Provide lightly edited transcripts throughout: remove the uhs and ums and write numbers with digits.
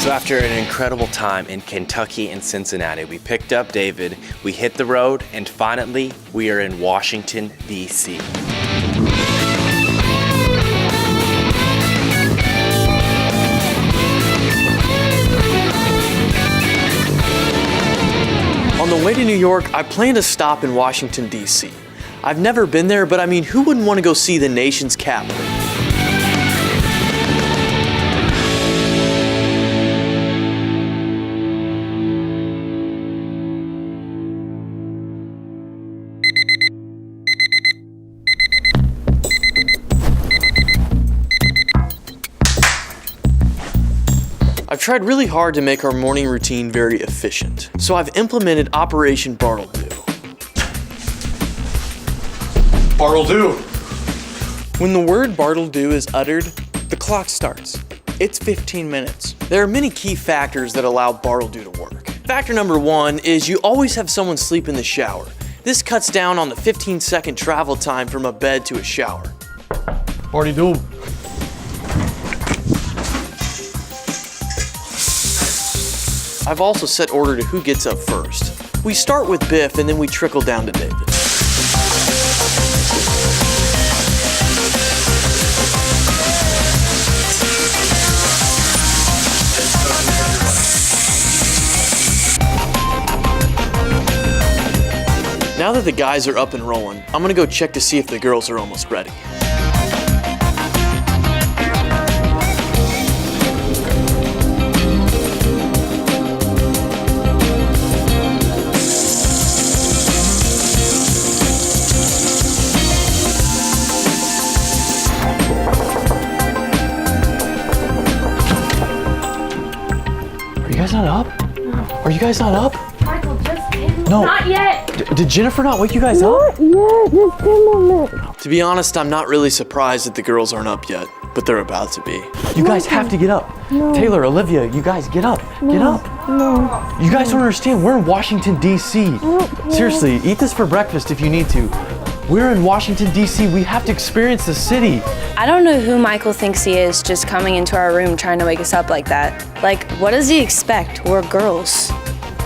So after an incredible time in Kentucky and Cincinnati, we picked up David, we hit the road, and finally, we are in Washington, D.C. On the way to New York, I plan to stop in Washington, D.C. I've never been there, but I mean, who wouldn't want to go see the nation's capital? I've tried really hard to make our morning routine very efficient, so I've implemented Operation Bartle-Do. Bartle-Do! When the word Bartle-Do is uttered, the clock starts. It's 15 minutes. There are many key factors that allow Bartle-Do to work. Factor number one is you always have someone sleep in the shower. This cuts down on the 15-second travel time from a bed to a shower. Bartle-Do. I've also set order to who gets up first. We start with Biff and then we trickle down to David. Now that the guys are up and rolling, I'm gonna go check to see if the girls are almost ready. Are you guys not up? No. Are you guys not up? Michael, just kidding. No. Not yet. Did Jennifer not wake you guys up? Not yet. Just 10 more minutes. To be honest, I'm not really surprised that the girls aren't up yet, but they're about to be. You guys have to get up. No. Taylor, Olivia, you guys get up. Get up. No. You guys don't understand. We're in Washington, D.C. Seriously, eat this for breakfast if you need to. We're in Washington, D.C. We have to experience the city. I don't know who Michael thinks he is just coming into our room trying to wake us up like that. Like, what does he expect? We're girls.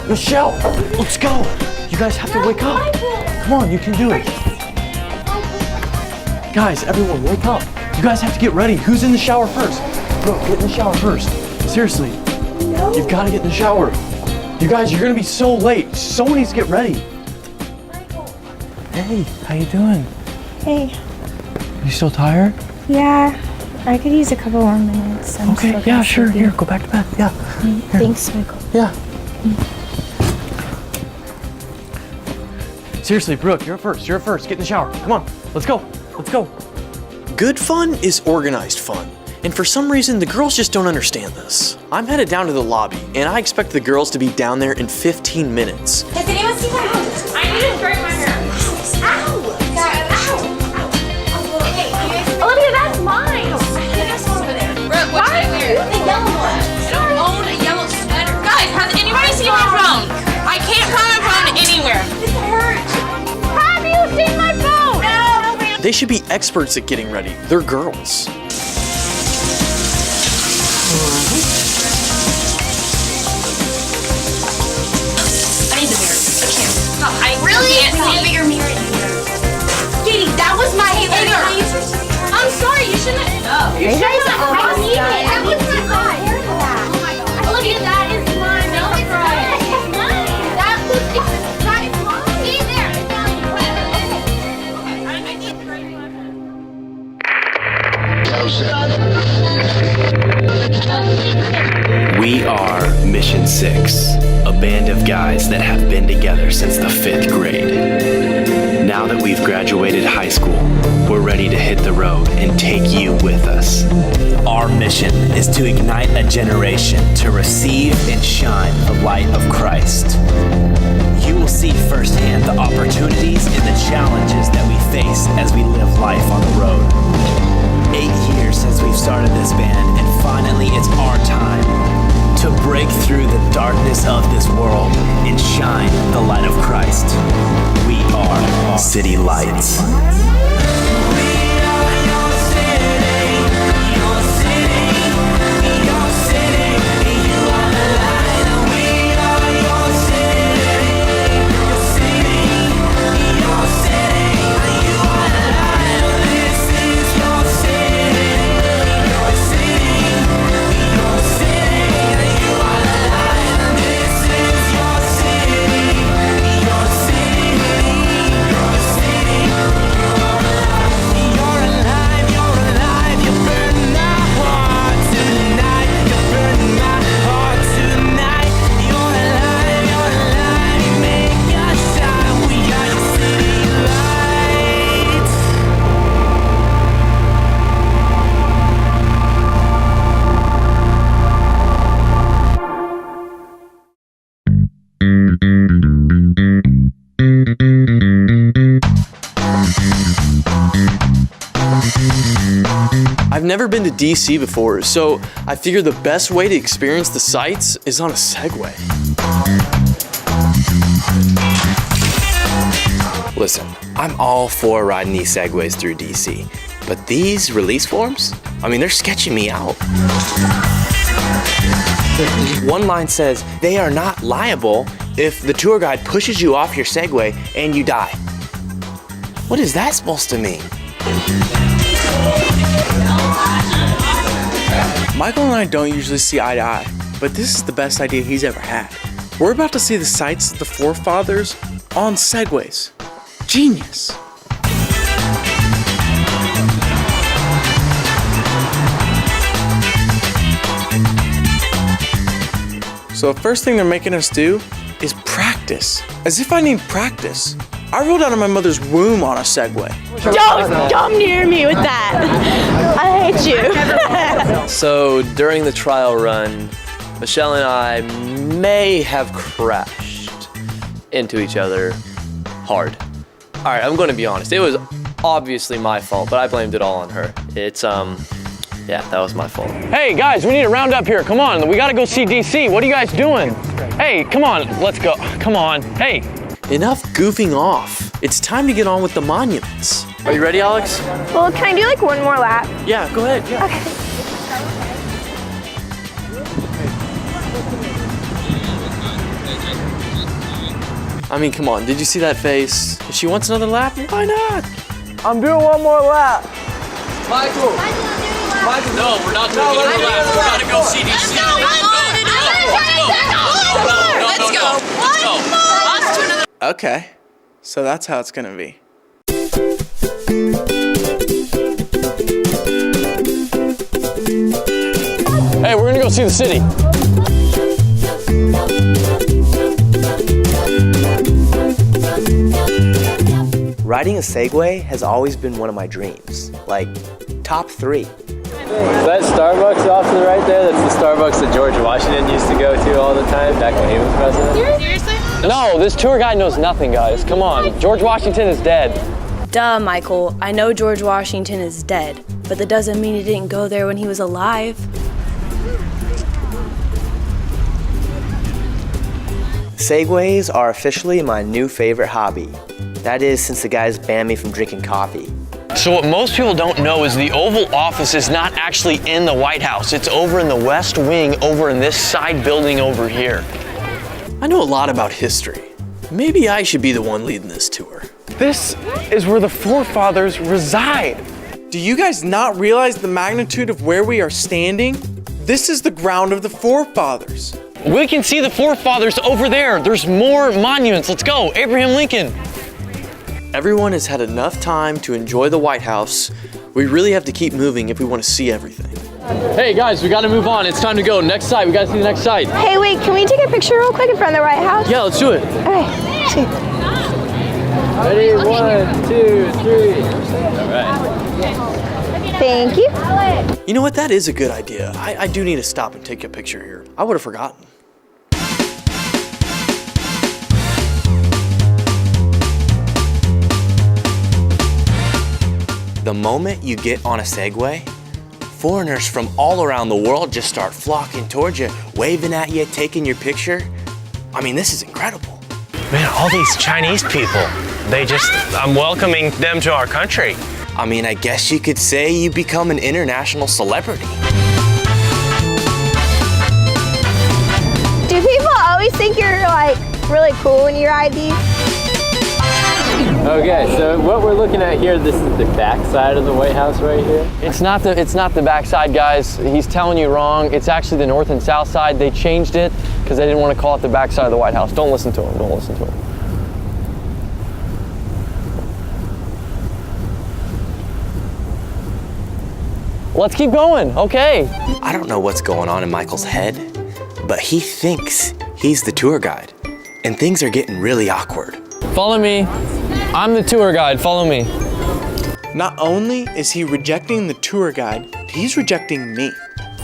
Michelle, let's go. You guys have to wake up. Come on, you can do it. Guys, everyone, wake up. You guys have to get ready. Who's in the shower first? Bro, get in the shower first. Seriously, you've got to get in the shower. You guys, you're gonna be so late. Someone needs to get ready. Hey, how you doing? Hey. You still tired? Yeah, I could use a couple more minutes. I'm Okay, yeah, sure. Here, go back to bed. Yeah. Here. Thanks, Michael. Yeah. Seriously, Brooke, you're up first. You're up first. Get in the shower. Come on. Let's go. Let's go. Good fun is organized fun. And for some reason, the girls just don't understand this. I'm headed down to the lobby, and I expect the girls to be down there in 15 minutes. Has anyone seen my house? I need to straighten my hair. Ow! Hey, Olivia, that's mine. that's over there. Brooke, what should I wear? The yellow one. I don't own a yellow sweater. Guys, has anybody seen my phone? I can't find my phone anywhere. This hurts. Have you seen my phone? No, man. They should be experts at getting ready. They're girls. I need the mirror. I can't. Stop. I Really? can't We need a see. bigger mirror in here. Katie, that was my hair. I'm sorry, you shouldn't have. You guys shouldn't are have. I almost need done. it. That was my god. Oh my god. Olivia, that is mine. No, it's mine. That looks that is mine. See there. It's on the web. I need the right one. We are Mission 6, a band of guys that have been together since the 5th grade. Now that we've graduated high school, we're ready to hit the road and take you with us. Our mission is to ignite a generation to receive and shine the light of Christ. You will see firsthand the opportunities and the challenges that we face as we live life on the road. 8 years since we've started this band, and finally it's our time to break through the darkness of this world and shine the light of Christ. We are City Lights. Your city, your city, your city, you DC before, so I figure the best way to experience the sights is on a Segway. Listen, I'm all for riding these Segways through DC, but these release forms, I mean, they're sketching me out. One line says, they are not liable if the tour guide pushes you off your Segway and you die. What is that supposed to mean? Michael and I don't usually see eye to eye, but this is the best idea he's ever had. We're about to see the sights of the forefathers on Segways. Genius. So the first thing they're making us do is practice. As if I need practice. I rolled out of my mother's womb on a Segway. Don't come near me with that. I hate you. So during the trial run, Michelle and I may have crashed into each other hard. All right, I'm going to be honest. It was obviously my fault, but I blamed it all on her. It's, yeah, that was my fault. Hey guys, we need to round up here. Come on, we gotta go see DC. What are you guys doing? Hey, come on, let's go. Come on, hey. Enough goofing off. It's time to get on with the monuments. Are you ready, Alex? Well, can I do like one more lap? Yeah, go ahead. Yeah. Okay. I mean, come on, did you see that face? If she wants another lap, why not? I'm doing one more lap. Michael! No, we're not doing another lap. We gotta go see DC. Let's go. Okay, so that's how it's gonna be. Hey, we're gonna go see the city. Riding a Segway has always been one of my dreams. Like, top 3. Is that Starbucks off to the right there? That's the Starbucks that George Washington used to go to all the time back when he was president? Seriously? No, this tour guide knows nothing, guys. Come on, George Washington is dead. Duh, Michael. I know George Washington is dead, but that doesn't mean he didn't go there when he was alive. Segways are officially my new favorite hobby. That is, since the guys banned me from drinking coffee. So what most people don't know is the Oval Office is not actually in the White House. It's over in the West Wing, over in this side building over here. I know a lot about history. Maybe I should be the one leading this tour. This is where the forefathers reside. Do you guys not realize the magnitude of where we are standing? This is the ground of the forefathers. We can see the forefathers over there. There's more monuments. Let's go. Abraham Lincoln. Everyone has had enough time to enjoy the White House. We really have to keep moving if we want to see everything. Hey guys, we gotta move on. It's time to go. Next site. We gotta see the next site. Hey, wait, can we take a picture real quick in front of the White House? Yeah, let's do it. Okay. Sweet. Ready? 1, 2, 3. All right. Thank you. You know what? That is a good idea. I do need to stop and take a picture here. I would have forgotten. The moment you get on a Segway, foreigners from all around the world just start flocking towards you, waving at you, taking your picture. I mean, this is incredible. Man, all these Chinese people, I'm welcoming them to our country. I mean, I guess you could say you become an international celebrity. Do people always think you're like really cool when you ride these? Okay, so what we're looking at here, this is the back side of the White House right here. It's not the back side, guys. He's telling you wrong. It's actually the north and south side. They changed it because they didn't want to call it the back side of the White House. Don't listen to him. Don't listen to him. Let's keep going. Okay. I don't know what's going on in Michael's head, but he thinks he's the tour guide, and things are getting really awkward. Follow me. I'm the tour guide. Follow me. Not only is he rejecting the tour guide, he's rejecting me.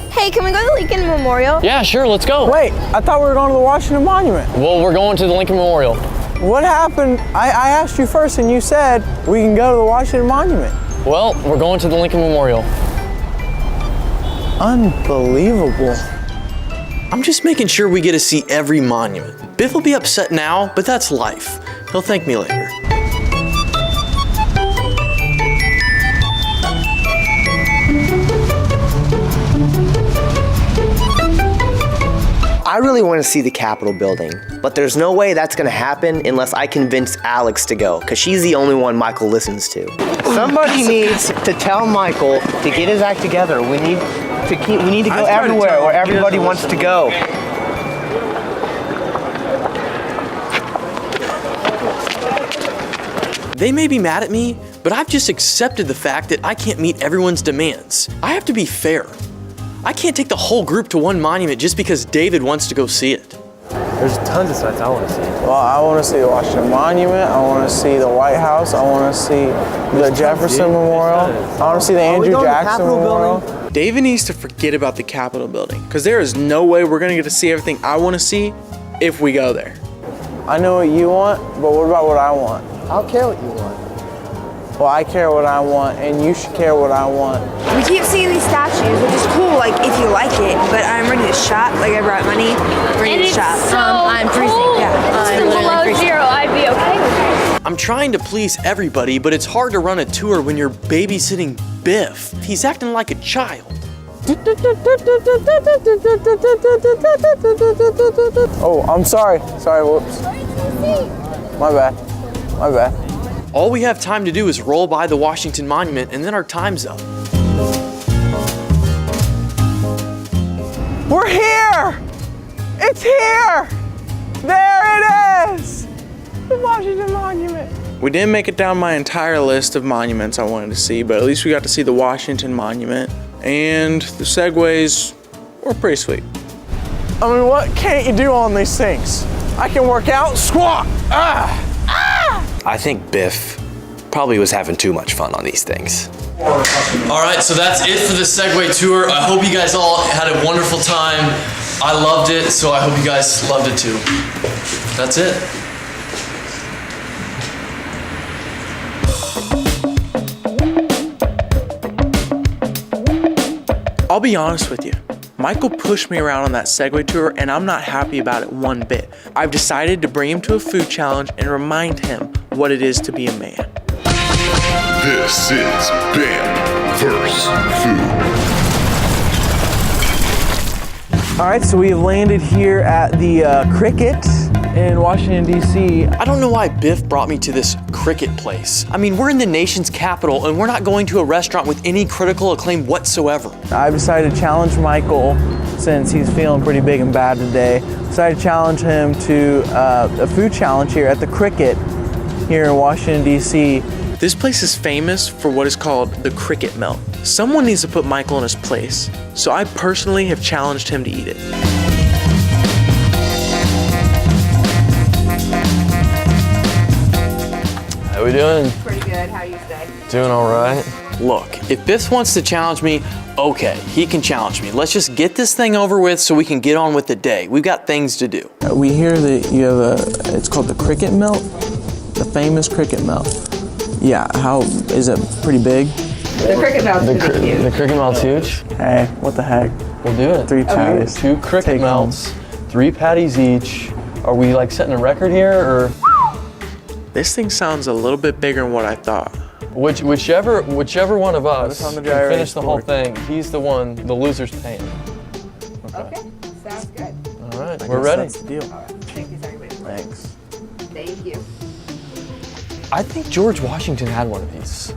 Hey, can we go to the Lincoln Memorial? Yeah, sure. Let's go. Wait, I thought we were going to the Washington Monument. Well, we're going to the Lincoln Memorial. What happened? I asked you first and you said we can go to the Washington Monument. Well, we're going to the Lincoln Memorial. Unbelievable. I'm just making sure we get to see every monument. Biff will be upset now, but that's life. He'll thank me later. I really want to see the Capitol building, but there's no way that's going to happen unless I convince Alex to go, because she's the only one Michael listens to. Somebody needs to tell Michael to get his act together. We need to go everywhere where everybody wants to go. They may be mad at me, but I've just accepted the fact that I can't meet everyone's demands. I have to be fair. I can't take the whole group to one monument just because David wants to go see it. There's tons of sites I want to see. Well, I want to see the Washington Monument. I want to see the White House. I want to see the Jefferson Memorial. I want to see the Andrew Jackson Memorial. David needs to forget about the Capitol building, because there is no way we're gonna get to see everything I want to see if we go there. I know what you want, but what about what I want? I don't care what you want. Well, I care what I want, and you should care what I want. We keep seeing these statues, which is cool, like, if you like it, but I'm ready to shop. Like, I brought money, ready to shop. I'm freezing. Yeah, I'm below freezing. zero, I'd be okay with it. I'm trying to please everybody, but it's hard to run a tour when you're babysitting Biff. He's acting like a child. Oh, I'm sorry. Sorry, whoops. My bad. My bad. All we have time to do is roll by the Washington Monument, and then our time's up. We're here! It's here! There it is! The Washington Monument. We didn't make it down my entire list of monuments I wanted to see, but at least we got to see the Washington Monument, and the Segways were pretty sweet. I mean, what can't you do on these things? I can work out, squat, I think Biff probably was having too much fun on these things. All right, so that's it for the Segway tour. I hope you guys all had a wonderful time. I loved it, so I hope you guys loved it too. That's it. I'll be honest with you. Michael pushed me around on that Segway tour, and I'm not happy about it one bit. I've decided to bring him to a food challenge and remind him what it is to be a man. This is Band vs. Food. All right, so we have landed here at the Cricket in Washington, D.C. I don't know why Biff brought me to this cricket place. I mean, we're in the nation's capital, and we're not going to a restaurant with any critical acclaim whatsoever. I've decided to challenge Michael, since he's feeling pretty big and bad today. Decided to challenge him to a food challenge here at the Cricket here in Washington, D.C. This place is famous for what is called the cricket melt. Someone needs to put Michael in his place, so I personally have challenged him to eat it. How we doing? Pretty good. How you today? Doing all right. Look, if Biff wants to challenge me, okay, he can challenge me. Let's just get this thing over with so we can get on with the day. We've got things to do. We hear that you have it's called the cricket melt, the famous cricket melt. Yeah, how, is it pretty big? The cricket melt's pretty huge. The cricket melt's huge? Hey, what the heck? We'll do it. 3 patties. 2 cricket melts, 3 patties each. Are we like setting a record here, or? This thing sounds a little bit bigger than what I thought. Whichever one of us on the can finish the whole board. thing, he's the one, the loser's paying. Okay, sounds good. All right, I we're guess ready. That's the deal. Thank you, Segway. Thanks. Thank you. I think George Washington had one of these.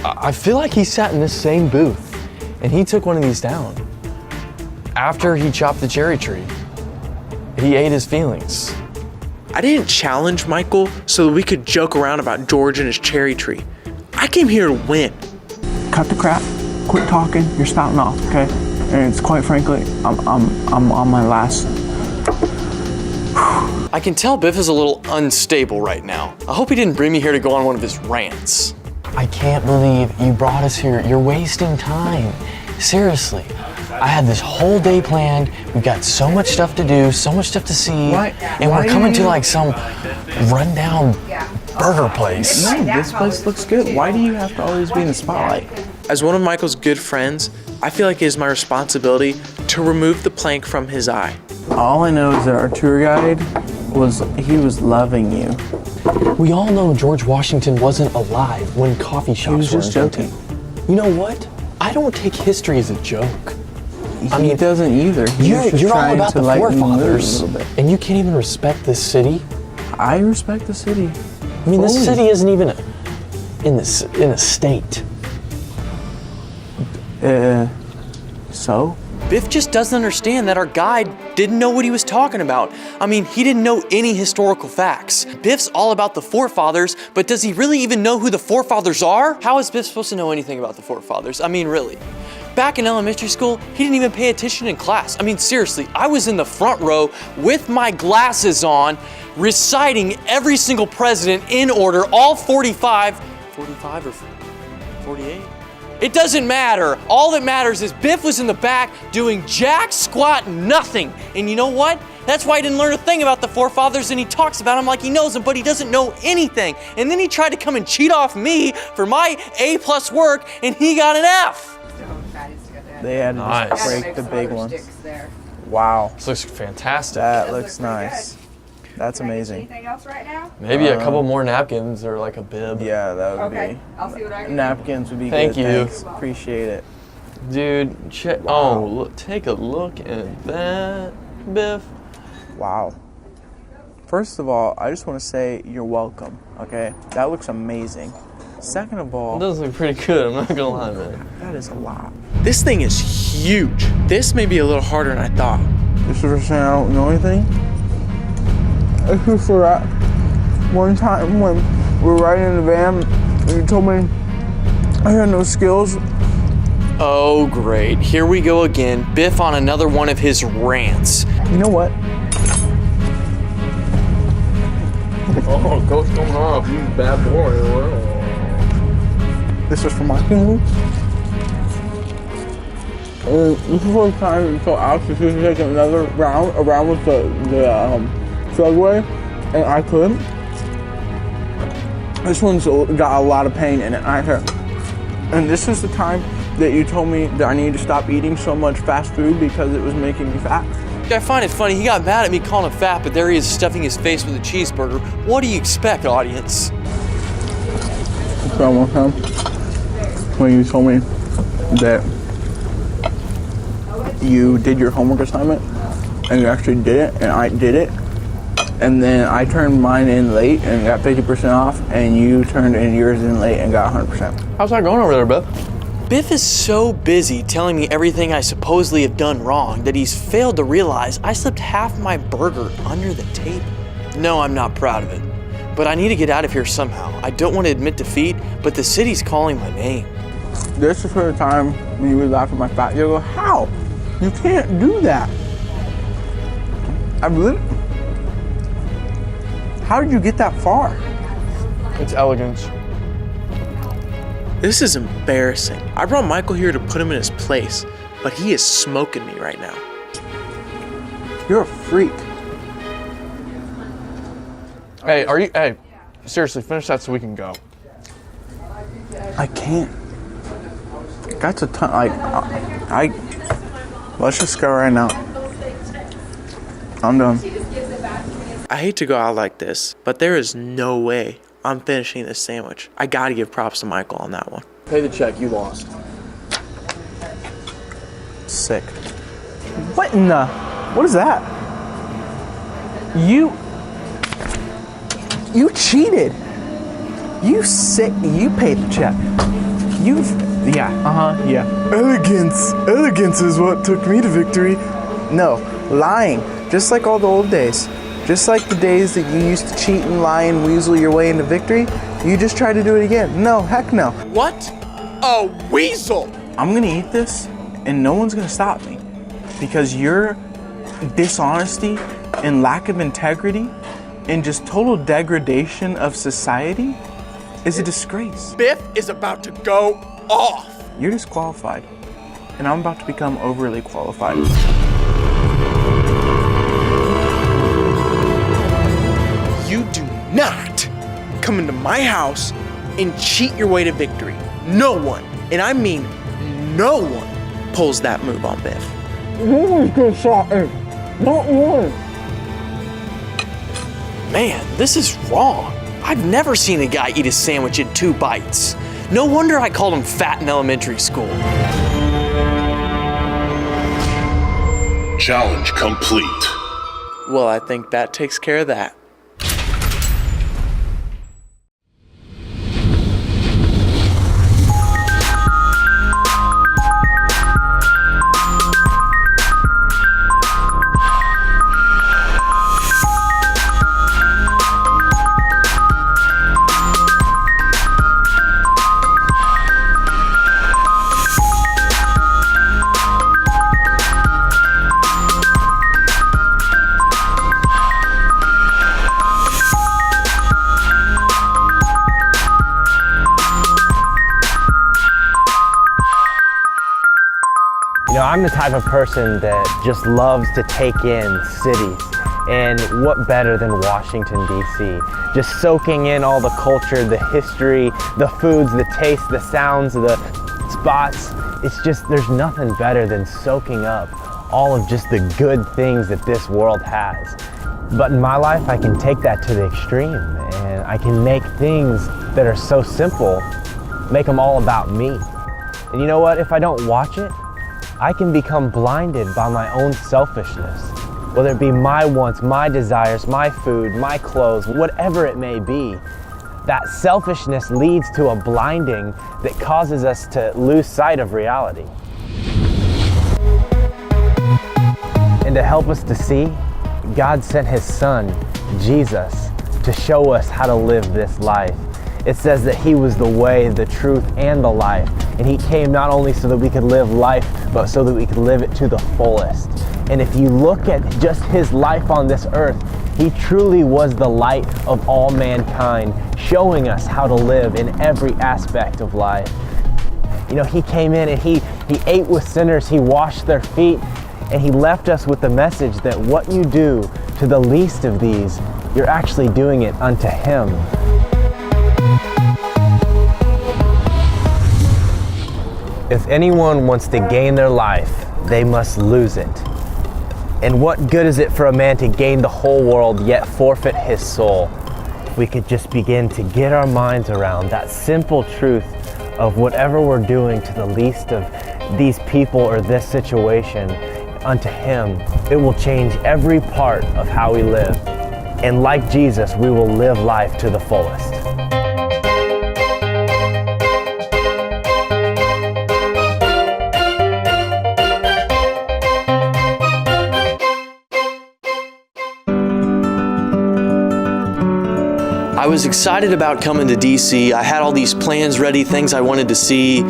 I feel like he sat in this same booth and he took one of these down. After he chopped the cherry tree, he ate his feelings. I didn't challenge Michael so that we could joke around about George and his cherry tree. I came here to win. Cut the crap. Quit talking. You're spouting off, okay? And it's quite frankly, I'm on my last. I can tell Biff is a little unstable right now. I hope he didn't bring me here to go on one of his rants. I can't believe you brought us here. You're wasting time. Seriously. I had this whole day planned. We've got so much stuff to do, so much stuff to see. And we're coming to like some rundown burger place. No, this place looks good. Why do you have to always be in the spotlight? As one of Michael's good friends, I feel like it is my responsibility to remove the plank from his eye. All I know is that our tour guide he was loving you. We all know George Washington wasn't alive when coffee shops He was were just invented. joking. You know what? I don't take history as a joke. He doesn't either. You're all about the forefathers, a little bit. and you can't even respect this city. I respect the city. I mean, this fully. city isn't even in a state. So? Biff just doesn't understand that our guide didn't know what he was talking about. I mean, he didn't know any historical facts. Biff's all about the forefathers, but does he really even know who the forefathers are? How is Biff supposed to know anything about the forefathers? I mean, really. Back in elementary school, he didn't even pay attention in class. I mean, seriously, I was in the front row with my glasses on, reciting every single president in order, all 45 or 48? It doesn't matter. All that matters is Biff was in the back doing jack squat nothing. And you know what? That's why he didn't learn a thing about the forefathers, and he talks about them like he knows them, but he doesn't know anything. And then he tried to come and cheat off me for my A+ work, and he got an F. They had to just break the big ones. Wow. This looks fantastic. That looks nice. That's amazing. Anything else right now? Maybe a couple more napkins or like a bib. Yeah, that would Okay, be. I'll see what I can do. Napkins would be Thank good. you. Thanks. Appreciate it. Dude, oh, look, take a look at that, Biff. Wow. First of all, I just want to say you're welcome, okay? That looks amazing. Second of all, It does look pretty good, I'm not gonna lie, man. that is a lot. This thing is huge. This may be a little harder than I thought. This is for saying I don't know anything? This is for that one time when we were riding in the van and you told me I had no skills. Oh, great. Here we go again. Biff on another one of his rants. You know what? Oh, coach coming off, you bad boy. This is for my family. This is the time until Alex is going to take another round around with the Segway, and I couldn't. This one's got a lot of pain in it. And this is the time that you told me that I needed to stop eating so much fast food because it was making me fat. I find it funny, he got mad at me calling him fat, but there he is stuffing his face with a cheeseburger. What do you expect, audience? So one time when you told me that you did your homework assignment and you actually did it and I did it, and then I turned mine in late and got 50% off, and you turned in yours in late and got 100%. How's that going over there, Biff? Biff is so busy telling me everything I supposedly have done wrong that he's failed to realize I slipped half my burger under the table. No, I'm not proud of it, but I need to get out of here somehow. I don't want to admit defeat, but the city's calling my name. This is for the time when you would laugh at my fat. You go, how? You can't do that. How did you get that far? It's elegance. This is embarrassing. I brought Michael here to put him in his place, but he is smoking me right now. You're a freak. Hey, seriously, finish that so we can go. I can't. That's a ton. Let's just go right now. I'm done. I hate to go out like this, but there is no way I'm finishing this sandwich. I gotta give props to Michael on that one. Pay the check, you lost. Sick. What in the? What is that? You cheated. You sick. You paid the check. Yeah. Elegance is what took me to victory. No, lying. Just like all the old days. Just like the days that you used to cheat and lie and weasel your way into victory, you just try to do it again. No, heck no. What? A weasel! I'm gonna eat this and no one's gonna stop me. Because your dishonesty and lack of integrity and just total degradation of society is a disgrace. Biff is about to go off. You're disqualified. And I'm about to become overly qualified. You do not come into my house and cheat your way to victory. No one. And I mean, no one pulls that move on Biff. Man, this is wrong. I've never seen a guy eat a sandwich in 2 bites. No wonder I called him fat in elementary school. Challenge complete. Well, I think that takes care of that. You know, I'm the type of person that just loves to take in cities. And what better than Washington, D.C.? Just soaking in all the culture, the history, the foods, the taste, the sounds, the spots. It's just, there's nothing better than soaking up all of just the good things that this world has. But in my life, I can take that to the extreme, and I can make things that are so simple, make them all about me. And you know what? If I don't watch it, I can become blinded by my own selfishness, whether it be my wants, my desires, my food, my clothes, whatever it may be. That selfishness leads to a blinding that causes us to lose sight of reality. And to help us to see, God sent His Son, Jesus, to show us how to live this life. It says that He was the way, the truth, and the life. And He came not only so that we could live life, but so that we could live it to the fullest. And if you look at just His life on this earth, He truly was the light of all mankind, showing us how to live in every aspect of life. You know, He came in and He ate with sinners, He washed their feet, and He left us with the message that what you do to the least of these, you're actually doing it unto Him. If anyone wants to gain their life, they must lose it. And what good is it for a man to gain the whole world yet forfeit his soul? If we could just begin to get our minds around that simple truth of whatever we're doing to the least of these people or this situation unto Him, it will change every part of how we live. And like Jesus, we will live life to the fullest. I was excited about coming to DC. I had all these plans ready, things I wanted to see.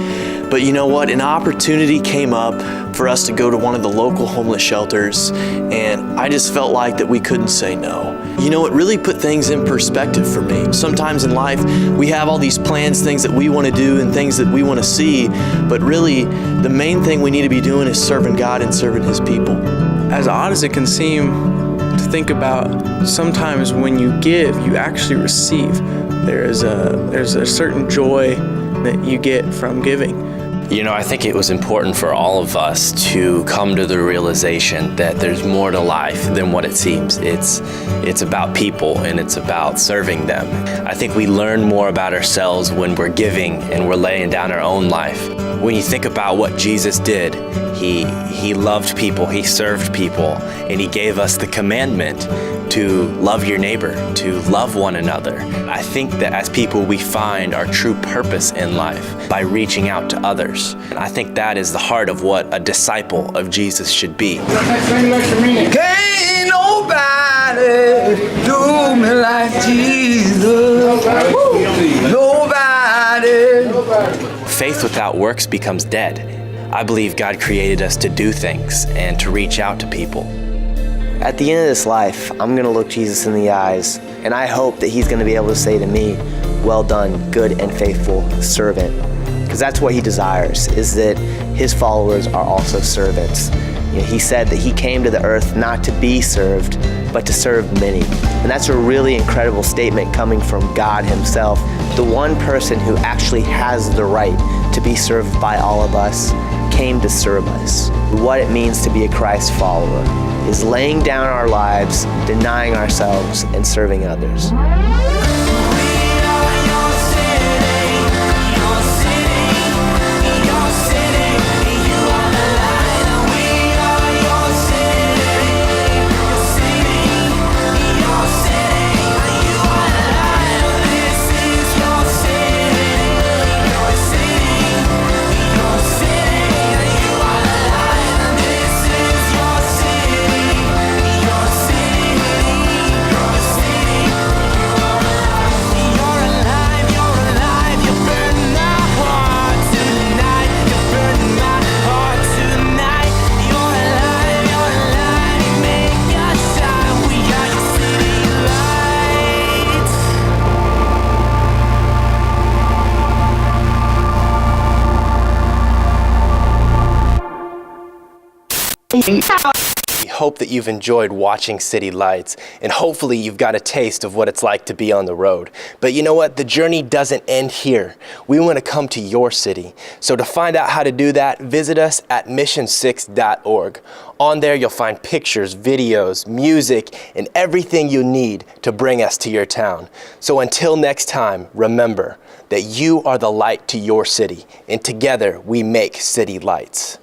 But you know what? An opportunity came up for us to go to one of the local homeless shelters, and I just felt like that we couldn't say no. You know, it really put things in perspective for me. Sometimes in life, we have all these plans, things that we want to do and things that we want to see, but really, the main thing we need to be doing is serving God and serving His people. As odd as it can seem to think about, sometimes when you give, you actually receive. There's a certain joy that you get from giving. You know, I think it was important for all of us to come to the realization that there's more to life than what it seems. It's about people and it's about serving them. I think we learn more about ourselves when we're giving and we're laying down our own life. When you think about what Jesus did, he loved people, He served people, and He gave us the commandment to love your neighbor, to love one another. I think that as people, we find our true purpose in life by reaching out to others. And I think that is the heart of what a disciple of Jesus should be. Can't nobody do me like Jesus. Nobody. Faith without works becomes dead. I believe God created us to do things and to reach out to people. At the end of this life, I'm going to look Jesus in the eyes, and I hope that He's going to be able to say to me, well done, good and faithful servant. Because that's what He desires, is that His followers are also servants. You know, He said that He came to the earth not to be served, but to serve many. And that's a really incredible statement coming from God Himself, the one person who actually has the right to be served by all of us, came to serve us. What it means to be a Christ follower is laying down our lives, denying ourselves, and serving others. We hope that you've enjoyed watching City Lights, and hopefully you've got a taste of what it's like to be on the road. But you know what? The journey doesn't end here. We want to come to your city. So to find out how to do that, visit us at mission6.org. On there you'll find pictures, videos, music, and everything you need to bring us to your town. So until next time, remember that you are the light to your city, and together we make City Lights.